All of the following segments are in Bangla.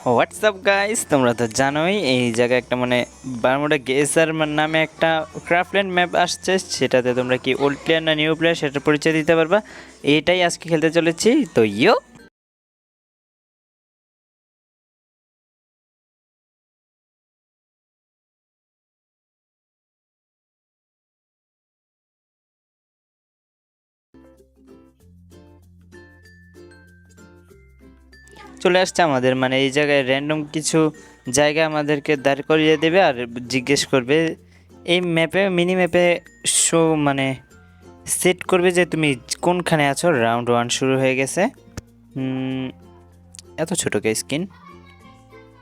হোয়াটসঅ্যাপ গাইস, তোমরা তো জানোই এই জায়গায় একটা বারমুডা গেসার নামে একটা ক্রাফটল্যান্ড ম্যাপ আসছে। সেটাতে তোমরা কি ওল্ড প্লেয়ার না নিউ প্লেয়ার সেটা পরিচয় দিতে পারবা। এটাই আজকে খেলতে চলেছি, তো চলে আসছে আমাদের এই জায়গায় র্যান্ডম কিছু জায়গা আমাদেরকে দাঁড় করিয়ে দেবে আর জিজ্ঞেস করবে এই ম্যাপে মিনি ম্যাপে শো সেট করবে যে তুমি কোনখানে আছো। রাউন্ড 1 শুরু হয়ে গেছে। এত ছোট কে স্কিন,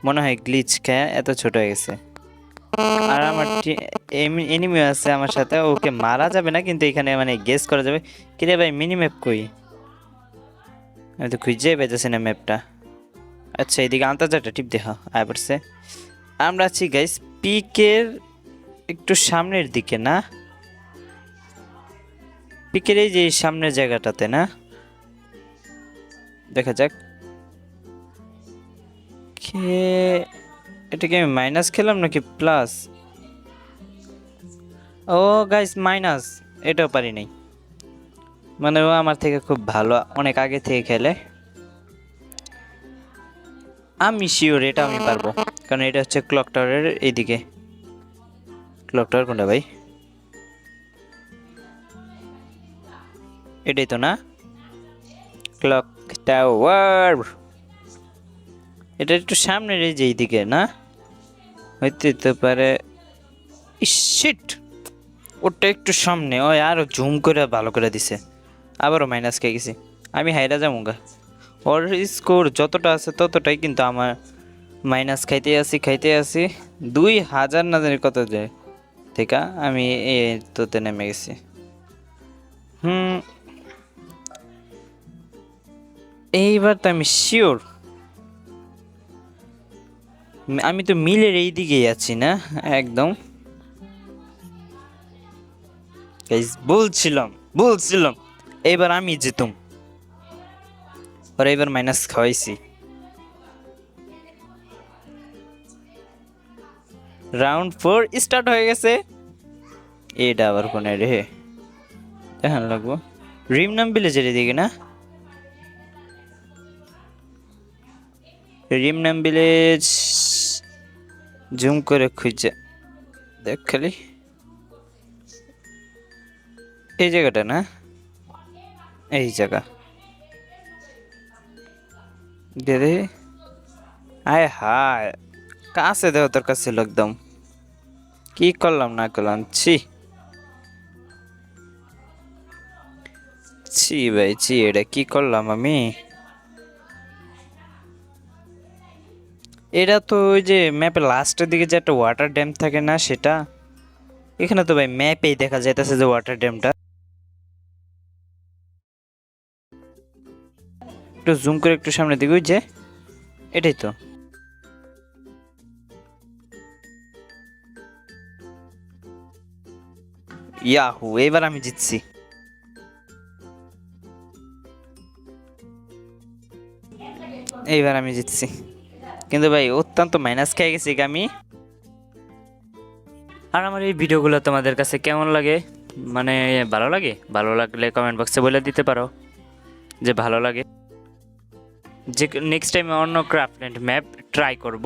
মনে হয় গ্লিচ খেয়ে এত ছোট হয়ে গেছে। আর আমার এনিমি আছে আমার সাথে, ওকে মারা যাবে না কিন্তু এখানে গেস করা যাবে। কিরে ভাই, মিনি ম্যাপ কই? আমি তো খুঁজে পেতেছি না ম্যাপটা। আচ্ছা, এদিকে আন্তর্জাতিক টিপ দেখা আয় পড়ছে। আমরা আছি গাইস পিকের একটু সামনের দিকে, না পিকের এই যে সামনের জায়গাটাতে, না দেখা যাক। এটা কি আমি মাইনাস খেলাম নাকি প্লাস? ও গাইস, মাইনাস। এটাও পারি নাই। ও আমার থেকে খুব ভালো, অনেক আগে থেকে খেলে। আমি শিওর এটা আমি পারবো, কারণ এটা হচ্ছে ক্লক টাওয়ারের এইদিকে। ক্লক টাওয়ার কোনটা ভাই? এটাই তো, না? ক্লক টাওয়ার এটা একটু সামনের এই যে এইদিকে, না হইতে পারে। শিট, ওটা একটু সামনে। ওই আরো জুম করে ভালো করে দিছে, আবারও মাইনাস খেয়ে গেছি। আমি হাইরা যাবো গা। ওর স্কোর যতটা আছে ততটাই, কিন্তু আমার মাইনাস খাইতে আসি 2000 না জানি কত যায় থেকে আমি তোতে নেমে গেছি। এইবার তো আমি শিওর আমি তো মিলের এই দিকেই আছি, না একদম। বলছিলাম এইবার আমি জিতুম। আর এইবার মাইনাস খাওয়াইছি। রাউন্ড 4 স্টার্ট হয়ে গেছে। এটা আবার কোন রে? দেখান লাগবো রিমনাম ভিলেজের এদিকে, না? রিমনাম ভিলেজ জুম করে খুঁজে দেখ খালি। এই জায়গাটা, না? এই জায়গা দে। আয় হায়, কাছে দেও, তোর কাছে একদম। কি করলাম না করলাম, ছি ছি ভাই ছি, এটা কি করলাম আমি? এটা তো ওই যে ম্যাপের লাস্টের দিকে যে একটা ওয়াটার ড্যাম থাকে, না সেটা? এখানে তো ভাই ম্যাপেই দেখা যাইতেছে যে ওয়াটার ড্যামটা। একটু জুম করে একটু সামনে দিকে, ওই যে এটাই তো। ইয়াহু, এবার আমি জিতছি। এইবার আমি জিতছি, কিন্তু ভাই অত্যন্ত মাইনাস খেয়ে গেছি আমি। আর আমার এই ভিডিওগুলো তোমাদের কাছে কেমন লাগে? ভালো লাগে? ভালো লাগলে কমেন্ট বক্সে বলে দিতে পারো যে ভালো লাগে। যে নেক্সট টাইম অন্য ক্রাফটল্যান্ড ম্যাপ ট্রাই করব।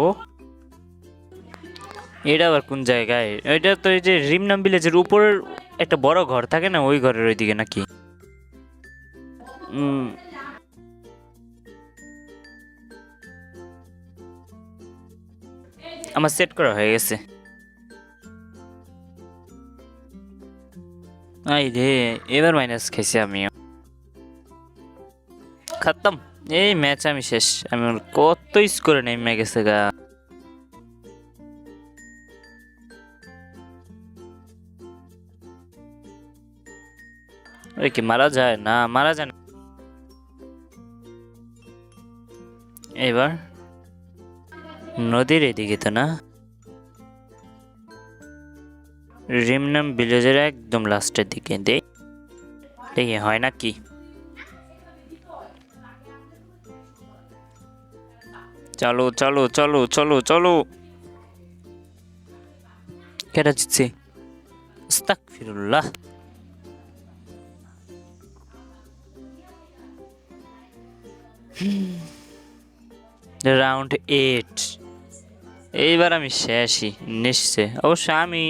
এটা আবার কোন জায়গায়? এটা তো এই যে রিমনাম ভিলেজের উপরের একটা বড় ঘর থাকে না, ওই ঘরের ওইদিকে নাকি? আমার সেট করা হয়ে গেছে। আই রে, এবার মাইনাস খাইছি আমিও। খতম, এই ম্যাচ আমি শেষ। আমি কত স্কোরে নেমে গেছে গা। ওই কি মারা যায়? না, মারা যায় না। এবার নদীর এদিকে তো, না? রিমনাম ভিলেজের একদম লাস্টের দিকে দেখি হয় নাকি। চলো চলো চলো চলো চলো। কেটা জিতছে? আস্তাগফিরুল্লাহ। রাউন্ড 8। এইবার আমি শেষই নিশ্চয়। অবশ্য আমি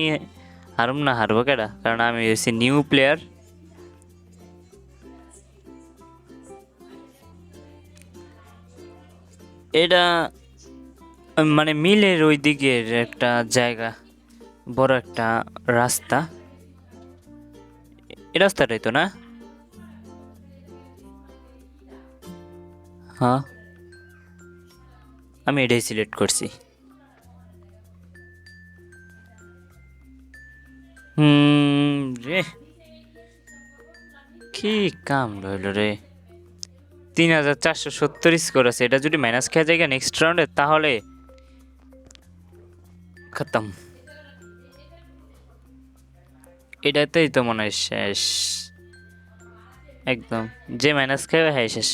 হারুম না, হারবো কেডা, কারণ আমি হচ্ছি নিউ প্লেয়ার। এটা মানে মিলের ওই দিকের একটা জায়গা, বড় একটা রাস্তা। এই রাস্তাটাই তো না? হ্যাঁ, আমি এটাই সিলেক্ট করছি। রে কি কাম রইল রে। 3470 স্কোর আছে। এটা যদি মাইনাস খেয়ে যায় নেক্সট রাউন্ডে তাহলে খতম। এটাতেই তো মনে হয় শেষ একদম। যে মাইনাস খাবে হ্যাঁ শেষ।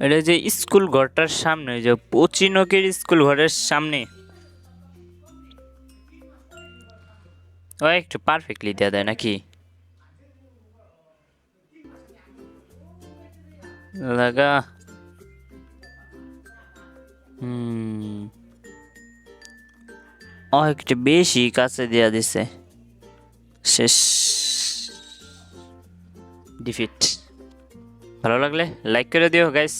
এটা যে স্কুল ঘরটার সামনে, যে পচিনকের স্কুল ঘরের সামনে, ও একটু পারফেক্টলি দেওয়া দেয় নাকি? লাগা ও একটু বেশি কাছে দেওয়া দিছে। শেষ। ডিফিট। ভালো লাগলে লাইক করে দিও গাইস।